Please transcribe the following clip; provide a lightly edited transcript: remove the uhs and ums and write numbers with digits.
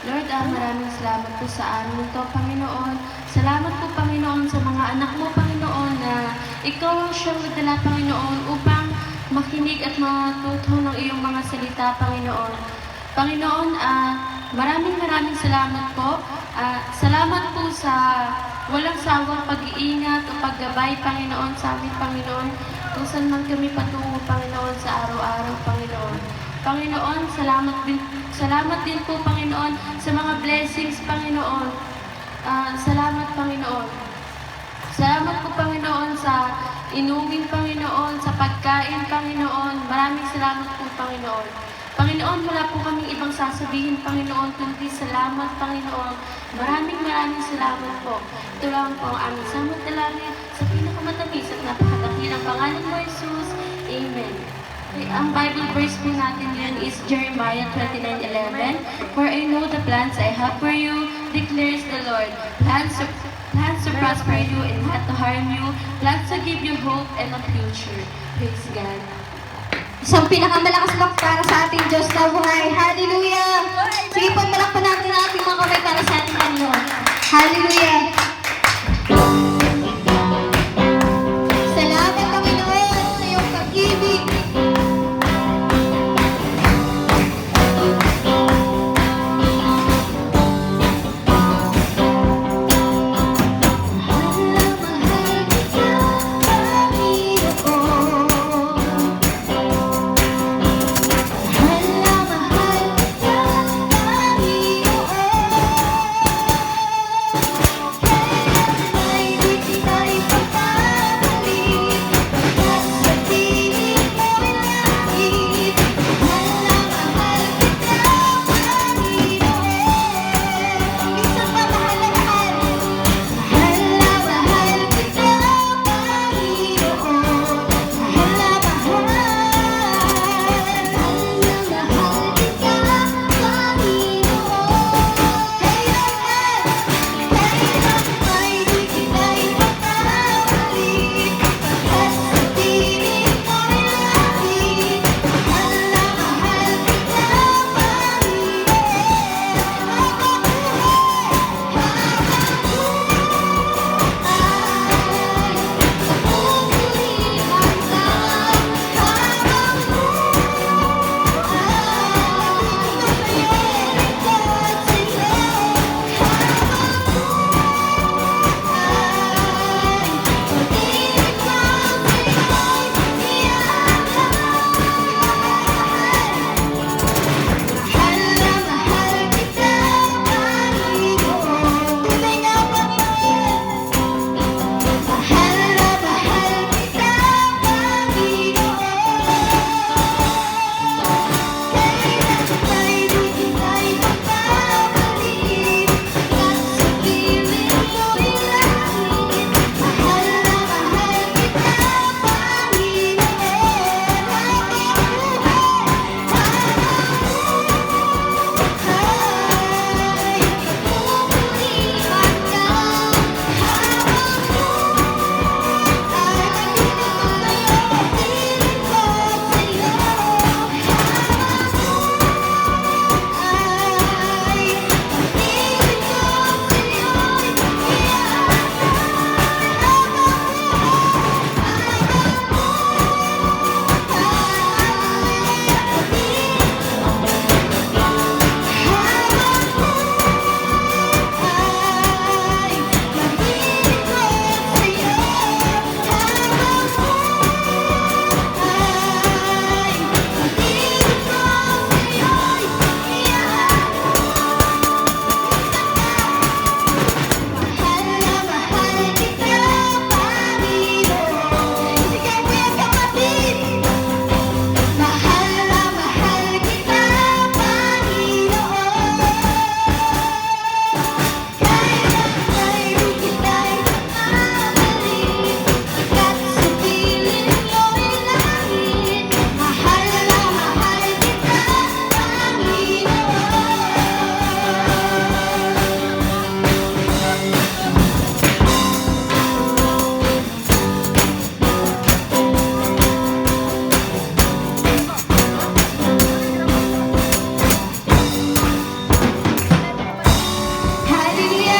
Lord, maraming salamat po sa araw nito, Panginoon. Salamat po, Panginoon, sa mga anak mo, Panginoon, na ikaw ang siyang nagdala, Panginoon, upang makinig at matuto ng iyong mga salita, Panginoon. Panginoon, maraming salamat po. Salamat po sa walang sawang pag-iingat o paggabay, Panginoon, sa amin, Panginoon, kung saan man kami patungo, Panginoon, sa araw-araw, Panginoon. Panginoon, salamat din po, Panginoon, sa mga blessings, Panginoon. Salamat, Panginoon. Salamat po, Panginoon, sa inumin, Panginoon, sa pagkain, Panginoon. Maraming salamat po, Panginoon. Panginoon, wala po kaming ibang sasabihin, Panginoon, kundi salamat, Panginoon. Maraming salamat po. Ito lang po ang aming samot-dalangin sa pinakamatamis at napakadakilang pangalan mo, Jesus. Amen. Okay, ang Bible verse po natin yan is Jeremiah 29:11. For I know the plans I have for you, declares the Lord. Plans to prosper you and not to harm you. Plans to give you hope and a future. Praise God. Isang pinakamalakas na para sa ating Diyos na buhay. Hallelujah! Sige po, malakpan natin ang ating mga kamay para sa ating Panginoon. Hallelujah!